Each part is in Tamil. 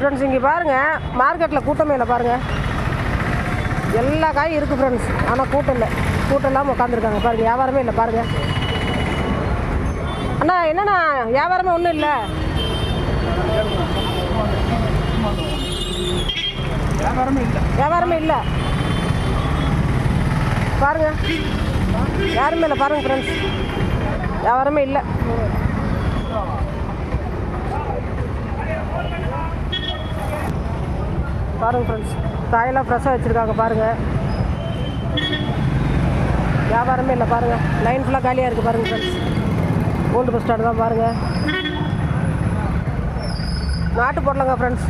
ஃப்ரெண்ட்ஸ் இங்கே பாருங்கள், மார்க்கெட்டில் கூட்டமே இல்லை பாருங்கள். எல்லா காயும் இருக்குது ஃப்ரெண்ட்ஸ், ஆனால் கூட்டம் இல்லை. கூட்டம் இல்லாமல் உட்காந்துருக்காங்க பாருங்கள். வியாபாரமே இல்லை பாருங்கள். அண்ணா என்னண்ணா வியாபாரமே ஒன்றும் இல்லை. வியாபாரமே இல்லை பாருங்கள். யாருமே இல்லை பாருங்கள் ஃப்ரெண்ட்ஸ், வியாபாரமே இல்லை. பாருங்கள் ஃப்ரெண்ட்ஸ், காயெல்லாம் ஃப்ரெஷ்ஷாக வச்சுருக்காங்க பாருங்கள். வியாபாரமே இல்லை பாருங்கள். லைன் ஃபுல்லாக காலியாக இருக்குது பாருங்கள் ஃப்ரெண்ட்ஸ். ஓல்டு பஸ் ஸ்டாண்டு தான் பாருங்கள். நாட்டு பொருளாங்க ஃப்ரெண்ட்ஸ்,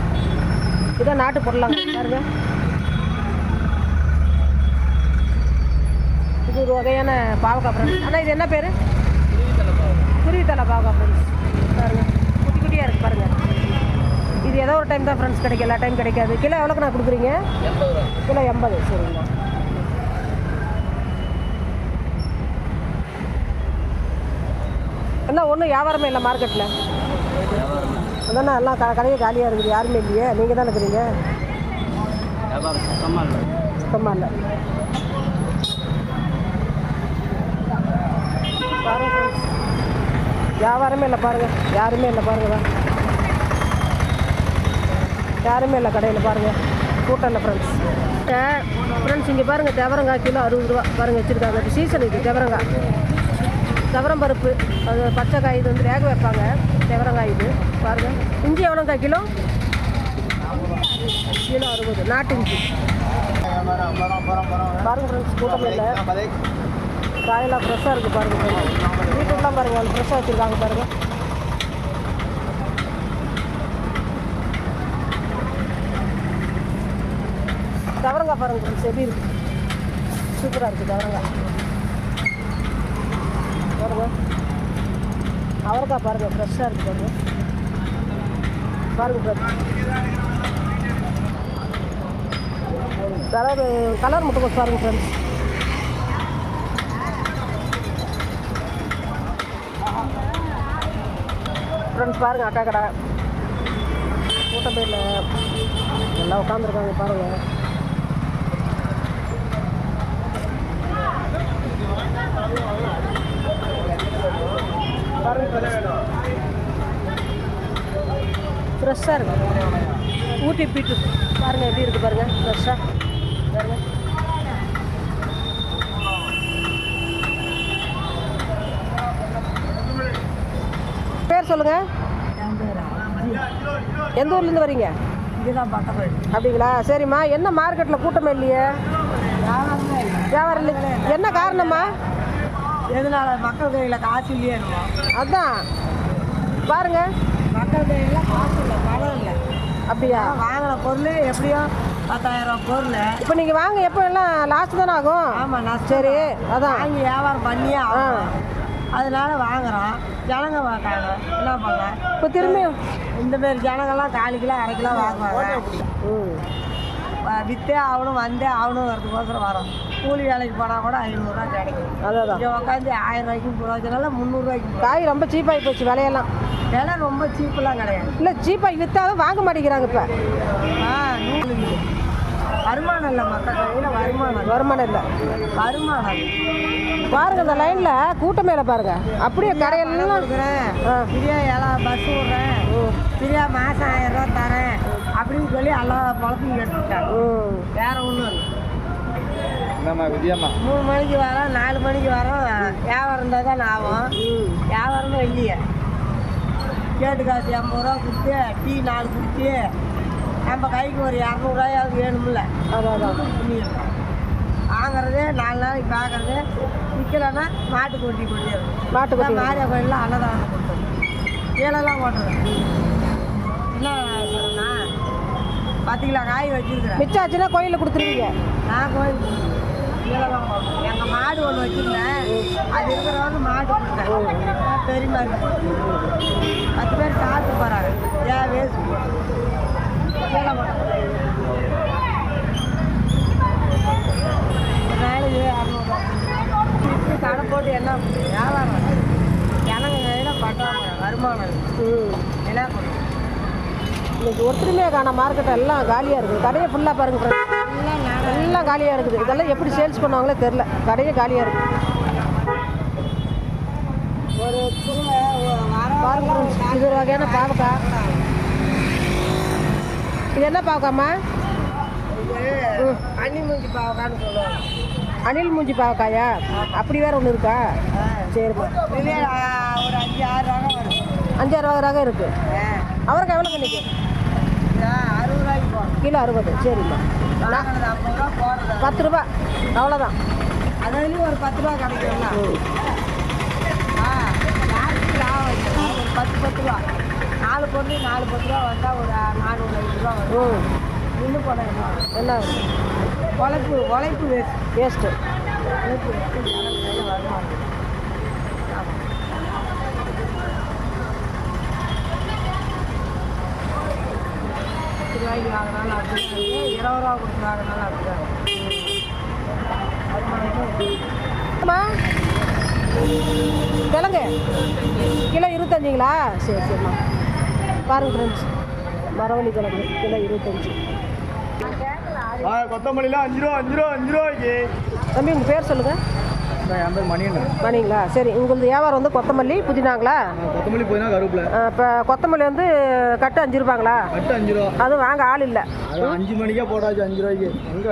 இதான் நாட்டு பொருளாங்க பாருங்கள். இது ஒரு வகையான பாவக்காய் ஃப்ரெண்ட்ஸ். ஆனால் இது என்ன பேர்? குருவித்தலை பாவக்காய் ஃப்ரெண்ட்ஸ் பாருங்கள். குட்டி குட்டியாக இருக்குது பாருங்கள். இது ஏதோ ஒரு டைம் தான் ஃப்ரெண்ட்ஸ் கிடைக்கும், எல்லா டைம் கிடைக்காது. கிலோ எவ்வளோக்கு நான் கொடுக்குறீங்க? கிலோ 80. சரிங்களா. என்ன ஒன்றும் வியாபாரமே இல்லை மார்க்கெட்டில். அதானே எல்லாம் கடையே காலியாக இருக்குது, யாருமே இல்லையே. நீங்கள் தான் இருக்கிறீங்க. சுத்தமாக இல்லை பாருங்க. வியாபாரமே இல்லை பாருங்கள், யாருமே இல்லை பாருங்கள். யாருமே இல்லை கடையில் பாருங்கள், கூட்டம் இல்லை ஃப்ரெண்ட்ஸ். ஃப்ரெண்ட்ஸ் இங்கே பாருங்கள், துவரங்காய் கிலோ 60 ரூபா பாருங்கள் வச்சுருக்காங்க. இது சீசன், இது துவரங்காய். துவரம் பருப்பு அது பச்சை காய், இது வந்து வேக வைப்பாங்க. துவரங்காய் இது பாருங்கள். இஞ்சி எவ்வளோங்காய் கிலோ? கிலோ 60 நாட்டு இஞ்சி பாருங்கள் ஃப்ரெண்ட்ஸ். கூட்டம் இல்லை, காயெல்லாம் ஃப்ரெஷ்ஷாக இருக்குது பாருங்கள். வீட்டுக்கெலாம் பாருங்கள், ஃப்ரெஷ்ஷாக வச்சுருக்காங்க பாருங்கள். துவரங்காய் பாருங்கள் ஃப்ரெண்ட்ஸ், எப்படி இருக்குது, சூப்பராக இருக்குது துவரங்காய் பாருங்கள். அவரைக்காய் பாருங்கள், ஃப்ரெஷ்ஷாக இருக்குது பாருங்கள் ஃப்ரெண்ட்ஸ். கலர் முட்டைக்கோஸ் பாருங்கள் ஃப்ரெண்ட்ஸ். ஃப்ரெண்ட்ஸ் பாருங்கள், அக்கா கடை கூட்டம் பேரில் எல்லாம் உட்காந்துருக்காங்க பாருங்கள். ஃப்ரெஷ்ஷாக இருக்குது. ஊட்டி பீட்ரூட் பாருங்கள் எப்படி இருக்குது பாருங்கள், ஃப்ரெஷ்ஷாக பாருங்கள். பேர் சொல்லுங்கள். எந்த ஊர்லேருந்து வரீங்க? அப்படிங்களா, சரிம்மா. என்ன மார்க்கெட்டில் கூட்டமே இல்லையே? வியாபாரம் இல்லை. என்ன காரணம்மா? எதனால? மக்கள் கையில் காசு இல்லையே. அதுதான் பாருங்கள், மக்கள் கையில் காசு இல்லை, பணம் இல்லை. அப்படியா? வாங்கின பொருள் எப்படியோ 10,000 பொருள். இப்போ நீங்கள் வாங்க, எப்போ எல்லாம் லாஸ்ட் தானே ஆகும்? ஆமாம், நான் சரி அதான் வாங்கி வியாபாரம் பண்ணியே ஆகும். அதனால வாங்குகிறோம். ஜனங்க பார்க்காங்க, என்ன பண்ண. இப்போ திரும்பியும் இந்த மாரி ஜனங்கள்லாம் 4 கிலோ 1/2 கிலோ வாங்குவாங்க. விற்றே ஆகணும், வந்தே ஆகணும் வரதுக்கோசரம் வரோம். கூலி வேலைக்கு போனால் கூட 500 ரூபா கிடைக்கும். அதான் இங்கே உட்காந்து 1000 ரூபாய்க்கும் போகிறதுனால 300 ரூபாய்க்கு. காய் ரொம்ப சீப்பாகி போச்சு, விலையெல்லாம். விலை ரொம்ப சீப்பெல்லாம் கிடையாது. இல்லை, சீப்பாகி விற்றாலும் வாங்க மாட்டேங்கிறாங்க இப்போ. வருமானம் இல்லை, மக்கள் கையில் வருமானம் இல்லை. வருமானம் பாருங்கள், இந்த லைனில் கூட்டமே இல்லை பாருங்கள். அப்படியே கடையெல்லாம் கொடுக்குறேன், ஃப்ரீயா எல்லாம் பஸ் விட்றேன், ஃப்ரீயா மாதம் 1000 ரூபா தரேன் அப்படின்னு சொல்லி எல்லாம் பழப்பையும் எடுத்துக்கிட்டாங்க. வேற ஒன்றும் இல்லை. 3 மணிக்கு வரோம், 4 மணிக்கு வரோம். வியாபாரம் இருந்தால் தான் ஆகும். வியாபாரமே இல்லையே. கேட்டு காசு 50 ரூபா கொடுத்து டீ 4 குடிச்சு நம்ம கைக்கு ஒரு 200 ரூபாயாவது வேணும்ல. அதான் வாங்குறது 4 நாளைக்கு பார்க்கறது. விற்கலன்னா மாட்டுக்கு ஒட்டி கொட்டிடுறது. மாட்டுக்கு மாரியா கோயிலெலாம் அன்னதானம் கொடுத்தது, கீழெல்லாம் ஓட்டுறது. என்ன சொல்லுண்ணா, 10 கிலோ காய் வச்சுருக்குறேன். மிச்சம் ஆச்சுன்னா கோயிலில் கொடுத்துருவீங்க? நான் கோயில் கீழெல்லாம் போட்டேன். எங்கள் மாடு ஒன்று வச்சுருந்தேன், அது இருக்கிறவங்க மாடு கொடுத்தேன். பெரியமா 10 பேர் சாப்பிட்டு போகிறாங்க. ஏன் வேஸ்ட் கீழே போட்டேன். ஒரு நாளைக்கு 200 ரூபா கடை போட்டு என்ன வியாபாரம். ஜனங்க கையில் பட்டாமல் வருமானம் என்ன பண்ணும். இன்னைக்கு ஒருத்தருமே காண மார்க்கெட் எல்லாம் காலியாக இருக்குது. கடையை ஃபுல்லாக பாருங்க ஃப்ரெண்ட்ஸ், எல்லாம் காலியாக இருக்குது. இதெல்லாம் எப்படி சேல்ஸ் பண்ணுவாங்களே தெரில, கடையே காலியாக இருக்குது. ஒரு பாருங்க ஃப்ரெண்ட்ஸ், இது ஒரு வகையான பாவக்காய். இது என்ன பாவக்காம்மா? அணிமூஞ்சி பாவக்கான்னு சொல்லுவாங்க. அணில் மூஞ்சி பாவக்காயா? அப்படி வேற ஒன்று இருக்கா? சரிம்மா. இதுலேயே ஒரு 5-6 ரகம் வரும். 5-6 ரகம் இருக்குது. அவருக்கு எவ்வளோ பண்ணிக்கு? 60 ரூபாய்க்கு போகும். கிலோ 60. சரிம்மா. வாங்கினது 50 ரூபா போடுறது. 10 ரூபா அவ்வளோதான். அதுலேயும் ஒரு 10 ரூபா கிடைக்கும்ல. யாருக்கு லாபம் வைக்கலாம்? ஒரு 10 ரூபா 4 பொருள் 4 10 ரூபா வந்தால் ஒரு 400-500 ரூபா வரும். இன்னும் போடணும். என்ன உழைப்பு வேஸ்ட்டு. ரூபாய்க்கு வாங்கினாலும் அப்படிதான் இருக்குது, 20 ரூபா கொடுத்து வாங்கினாலும் அப்படிதான் அம்மா கிழங்கு கிலோ 25ங்களா? சரி சரிம்மா. பாருங்க ஃப்ரெண்ட்ஸ், மரவள்ளி கிழங்கு கிலோ 25. கொத்தமல்லிலாம் 5 ரூபா 5 ரூபா 5 ரூபாய்க்கு. தம்பி உங்கள் பேர் சொல்லுங்கள். என் பேர் மணியண்ணன். மணிங்களா? சரி, உங்களுக்கு வியாபாரம் வந்து கொத்தமல்லி புதினாங்களா? கொத்தமல்லி போயினா கருவேப்பிலை. இப்போ கொத்தமல்லி வந்து கட்டு 5 ரூபாங்களா? கட்டு 5 ரூபா. அதுவும் வாங்க ஆள் இல்லை. அது 5 மணிக்கே போடாச்சு 5 ரூபாய்க்கு. எங்கே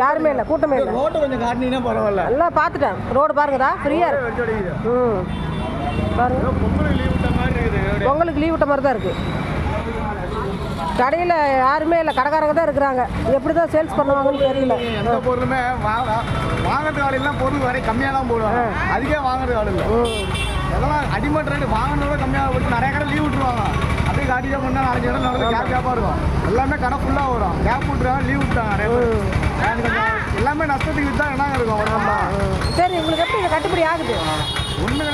யாருமே இல்லை, கூட்டமே இல்லை. ரோட்டை கொஞ்சம் காட்டினீங்கன்னா பரவாயில்ல. எல்லாம் பார்த்துட்டேன், ரோடு பாருங்கடா, ஃப்ரீயாக இருக்கு. பாருங்க, பொங்கலுக்கு லீவ் விட்ட மாதிரி இருக்குது. பொங்கலுக்கு லீவ் விட்ட மாதிரி தான் இருக்குது. கடையில் யாருமே இல்லை, கடைக்காரங்க தான் இருக்கிறாங்க. எப்படி தான் சேல்ஸ் பண்ணுவாங்கன்னு தெரியல. எந்த பொருளுமே வாங்குறது ஆள் இல்லை, பொருள் வரை கம்மியாக தான் போடுவாங்க. அதுக்கே வாங்குறது ஆள் இல்லை. அதெல்லாம் அடிமட் ரேட்டு வாங்கினதோட கம்மியாக போட்டு நிறைய கடை லீவ் விட்டுருவாங்க. அப்படியே காட்டிட்டே பண்ணால் 4 இடம் நடந்து கேப்பாக இருக்கும். எல்லாமே கடை ஃபுல்லாக வரும். கேப் விட்டுருவாங்க, லீவ் விட்டாங்க நிறைய பேர். கொஞ்சம் எல்லாமே நஷ்டத்துக்கு விற்றா என்ன இருக்கும். சரி, உங்களுக்கு எப்படி இது கட்டுப்படி ஆகுது? ஒன்று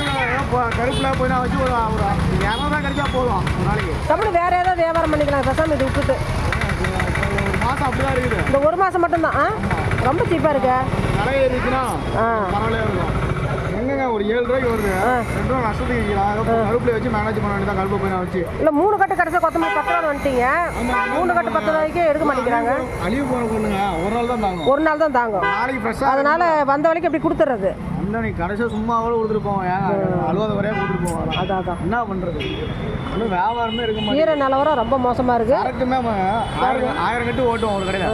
கருப்பில் போய் நான் வச்சு ஒரு 200 ரூபா கிடைச்சா போதும் ஒரு நாளைக்கு. தமிழ் வேறு ஏதாவது வியாபாரம் பண்ணிக்கலாம் பேசாமல் இது விட்டுட்டு. ஒரு மாதம் அப்படிதான் இருக்குது. இந்த ஒரு மாதம் மட்டும்தான். ரொம்ப சீப்பாக இருக்கு. கடை ஏறிச்சுன்னா பரவாயில்லையா இருக்கும். எங்கங்க ஒரு 7 ரூபாய்க்கு வருது, 2 ரூபா நஷ்டத்துக்கு விற்கிறாங்க. கருப்பில் வச்சு மேனேஜ் பண்ண வேண்டியதான். கருப்பில் போய் நான் வச்சு இல்லை 3 கட்டு கடைசி கொத்தமல்லி 10 ரூபா வந்துட்டீங்க. 3 கட்டு 10 ரூபாய்க்கு எடுக்க மாட்டேங்கிறாங்க. அழிவு போன பொண்ணுங்க ஒரு நாள் தான் தாங்கும். ஒரு நாள் தான் தாங்கும். நாளைக்கு ஃப்ரெஷ்ஷாக அதனால வந்த வரைக்கும் எப்படி கொடுத்துட்றது? இல்லை நீ கடைசியாக சும்மா கூட கொடுத்துருப்போம். அழுவாத வரையா கொடுத்துருப்போம். அதான் என்ன பண்ணுறது? இன்னும் வியாபாரமே இருக்க மாட்டேங்குது. ஈர நிலவரம் ரொம்ப மோசமாக இருக்குது. கரெக்டுமே 1000 கட்டு ஓட்டுவோம் ஒரு கடையில்.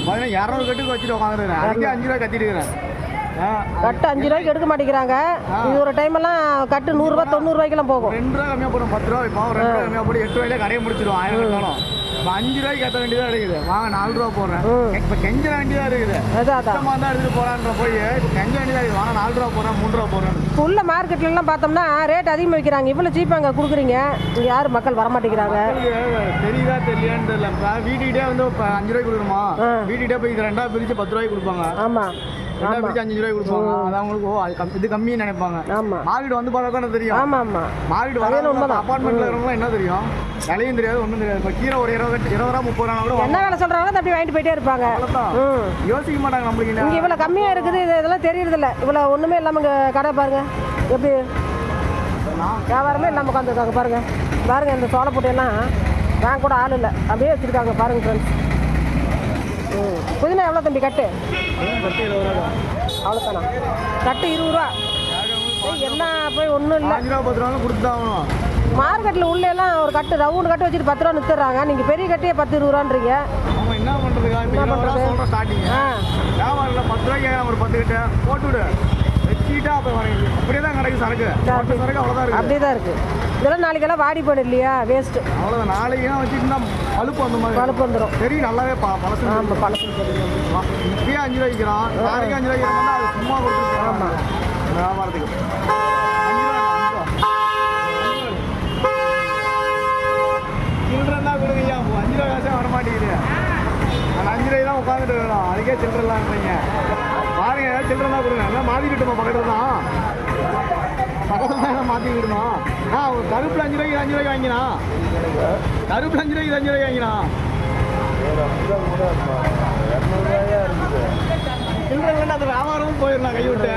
பார்த்தீங்கன்னா 200 கட்டுக்கு வச்சுட்டு உட்காந்துருக்கேன். அதுக்கே 5 ரூபாய் கட்டிட்டு இருக்கிறேன். கட்டு 5 ரூபாய்க்கு எடுக்க மாட்டேங்கிறாங்க. இது ஒரு டைம் எல்லாம் கட்டு 100 ரூபா 90 ரூபாய்க்கெல்லாம் போகும். 2 ரூபா கம்மியாக போடும். 10 ரூபா வைப்போம். 2 ரூபா கம்மியாக போட்டு 8 ரூபாயிலே கடையை முடிச்சிடும். 1000 கட்டாலும் இப்போ 5 ரூபாய்க்கு ஏற்ற வேண்டியதாக இருக்குது. வாங்க 4 ரூபா போடுறேன். இப்போ கெஞ்ச வேண்டியதாக இருக்குது. அதான் தான் எடுத்துகிட்டு போகிறான்ற போய் இப்போ கெஞ்ச வேண்டியதாக இருக்குது. வாங்க 4 ரூபா போடுறேன் 3 ரூபா போடுறேன். இப்போ உள்ள மார்க்கெட்லாம் பார்த்தோம்னா ரேட் அதிகமாக வைக்கிறாங்க. இவ்வளோ சீப்பாக கொடுக்குறீங்க, இங்கே யாரும் மக்கள் வரமாட்டேங்கிறாங்க. தெரியுதா தெரியலையான்னு தெரியல. இப்போ வீட்டுக்கிட்டே வந்து இப்போ 5 ரூபாய்க்கு கொடுக்குறோமா, வீட்டுக்கிட்டே போய் 2 பிரித்து 10 ரூபாய்க்கு கொடுப்பாங்க. ஆமாம், 2 பிரித்து 5 ரூபாய்க்கு கொடுப்பாங்க. அது அவங்களுக்கு இது கம்மின்னு நினைப்பாங்க. ஆமாம், மார்க்கெட் வந்து பார்த்தா தானே தெரியும். ஆமாம் ஆமாம். மார்க்கெட் வர அப்பார்ட்மெண்ட்டில் இருக்கிறவங்களாம் என்ன தெரியும்? விலையும் தெரியாது, ஒன்றும் தெரியாது. இப்போ கீரை ஒரு 20 ரூபா 30 ரூபா கூட என்ன வேலை சொல்கிறாங்களோ அப்படி வாங்கிட்டு போயிட்டே இருப்பாங்க. யோசிக்க மாட்டாங்க நம்மளுக்கு. இங்கே இவ்வளோ கம்மியாக இருக்குது, இதெல்லாம் தெரியறதில்ல. இவ்வளோ ஒன்றுமே இல்லாமல் இங்கே கடை பாருங்கள் எப்படி வியாபாரமே இல்லாமல் உட்காந்துருக்காங்க. பாருங்கள் பாருங்கள், இந்த சோளப்பொட்டையெல்லாம் வாங்க கூட ஆள் இல்லை, அப்படியே வச்சுருக்காங்க. பாருங்கள் ஃப்ரெண்ட்ஸ், புதினா எவ்வளோ தம்பி கட்டு? அவ்வளோதானா? கட்டு 20 ரூபா. என்ன போய் ஒன்றும் இல்லை. 5 ரூபா 10 ரூபா கொடுத்து தான் ஆகணும். மார்க்கெட்டில் உள்ளெல்லாம் ஒரு கட்டு ரவுண்டு கட்டு வச்சுட்டு 10 ரூபா நிறுத்துறாங்க. நீங்கள் பெரிய கட்டியே 10 20 ரூபான்றீங்க. அவங்க என்ன பண்ணுறதுக்கா? என்ன பண்ணுறது? சொல்கிறோம் ஸ்டார்டிங் வியாபாரம் 10 ரூபாய்க்கு ஒரு 10 கிட்ட போட்டுவிடு வச்சுக்கிட்டா அப்போ வரீங்க. அப்படியே தான் கிடைக்கும் சரக்கு. சரக்கு அவ்வளோதான் இருக்குது. அப்படியே தான் இருக்குது. இதெல்லாம் நாளைக்கெல்லாம் வாடி போயிடும் இல்லையா, வேஸ்ட்டு. அவ்வளோதான். நாளைக்கு வச்சுக்கிட்டா பழுப்பு அந்த மாதிரி பழுப்பு வந்துடும். சரி, நல்லாவே பழசு. ஆமாம், பழசு தெரியும். இப்பயே 5 ரூபாய்க்கிறான், நாளைக்கு 5 ரூபாய்க்கு அது சும்மா கொடுத்துருக்கோம். ஆமாம், வியாபாரத்துக்கு 5 ரூபா சில்லறா கொடுங்கய்யா. 5 ரூபா காசே வர மாட்டேங்குது. அந்த 5 ரூபாய் தான் உட்காந்துட்டு வேணும். அதுக்கே சில்லறலான்றீங்க. பாருங்க, ஏதாவது சில்லறா கொடுங்க. எல்லாம் மாற்றிக்கிட்டுமா பக்கத்தில் தான். பக்கத்தில் தான் மாற்றிக்கிட்டணும். கருப்பில் 5 ரூபாய்க்கு 5 ரூபாய்க்கு வாங்கினா. கருப்பில் 5 ரூபாய்க்கு 5 ரூபாய்க்கு வாங்கினா. சில்லறை கண்டு அந்த வியாபாரமும் போயிடலாம். கை விட்டு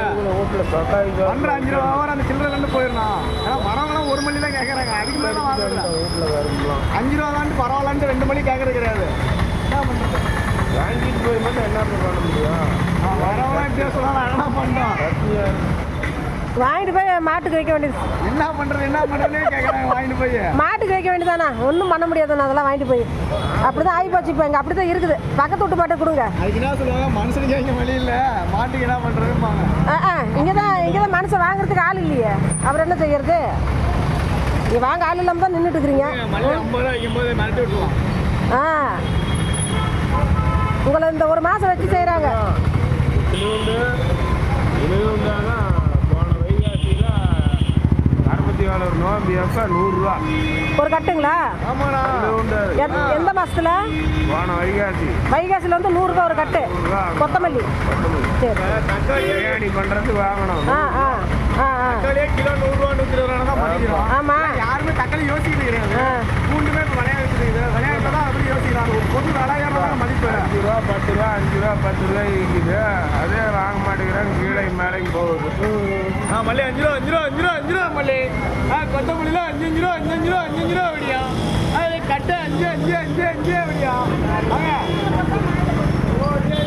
பண்ணுற 5 ரூபா வியாபாரம் அந்த சில்லறை கண்டு போயிடலாம். ஏன்னா வரவங்களாம் ஒரு மல்லிலாம் கேட்குறாங்க. அதுக்கு மேலே வாங்குறதில்ல. வீட்டில் வேறுலாம் 5 ரூபா தான் பரவாயில்லன்ட்டு 2 மல்லி கேட்கறது கிடையாது. என்ன பண்ணுறது? வாங்கிட்டு போய் மட்டும் என்ன பண்ண முடியும்? வரவெல்லாம் இப்படியே சொல்லலாம். என்ன பண்ணுறோம்? வாங்கிட்டு போய் மாட்டுக்கு வைக்க வேண்டியது. என்ன பண்ணுறதுன்னே கேட்குறாங்க. வாங்கிட்டு போய் மாட்டுக்கு வைக்க வேண்டியதானே, ஒன்றும் பண்ண முடியாதுண்ணா அதெல்லாம் வாங்கிட்டு போய். அப்படி தான் ஆகிப்போச்சு இப்போ, இங்கே அப்படி தான் இருக்குது. பக்கத்து வீட்டு மாட்டை கொடுங்க. அதுக்கு என்ன சொல்லுவாங்க, மனுஷனுக்கு இங்கே வழி இல்லை, மாட்டுக்கு என்ன பண்ணுறதுப்பாங்க. இங்கே தான் மனுஷன் வாங்குறதுக்கு ஆள் இல்லையே, அப்புறம் என்ன செய்யறது? நீ வாங்க ஆள் இல்லாமல் தான் நின்றுட்டு இருக்கிறீங்க. மல்லி 50 ரூபா வைக்கும்போது மிரட்டி விட்டுருவான். உங்களை இந்த ஒரு மாதம் வச்சு செய்கிறாங்க. இனிவுண்டானா போன வைகாசியில் 67 நோம்பு எப்போ 100 ரூபா ஒரு கட்டுங்களா? ஆமாண்ணா. எந்த மாசத்துல? போன வைகாசியில் வந்து 100 ரூபா ஒரு கட்டு கொத்தமல்லி. சரி, தக்காளி பிரியாணி பண்ணுறது வாங்கணும். தக்காளியே கிலோ 100 ரூபா 120 ரூபா தான் பண்ணிக்கிறோம். ஆமாம். யாருமே தக்காளி யோசிக்கிறது கிடையாது. பூண்டுமே இப்போ விளையா வச்சுருக்குது. விளையாட்டு தான் அப்படி யோசிக்கிறாங்க. ஒரு பொருள் விளையாடுறதா மதிப்பு 5 ரூபா 10 ரூபா 5 ரூபா 10 ரூபாய் இருக்குது. அதே வாங்க மாட்டேங்கிறாங்க, கீழே மேலேயும் போகுது. மல்லி 5 ரூபா 5 ரூபா 5 ரூபா 5 ரூபா மல்லி. கொத்தமல்லியில் 5 ரூபா 5 ரூபா 5 ரூபா அப்படியா? அது கட்டை 5 5 5 5 அப்படியா?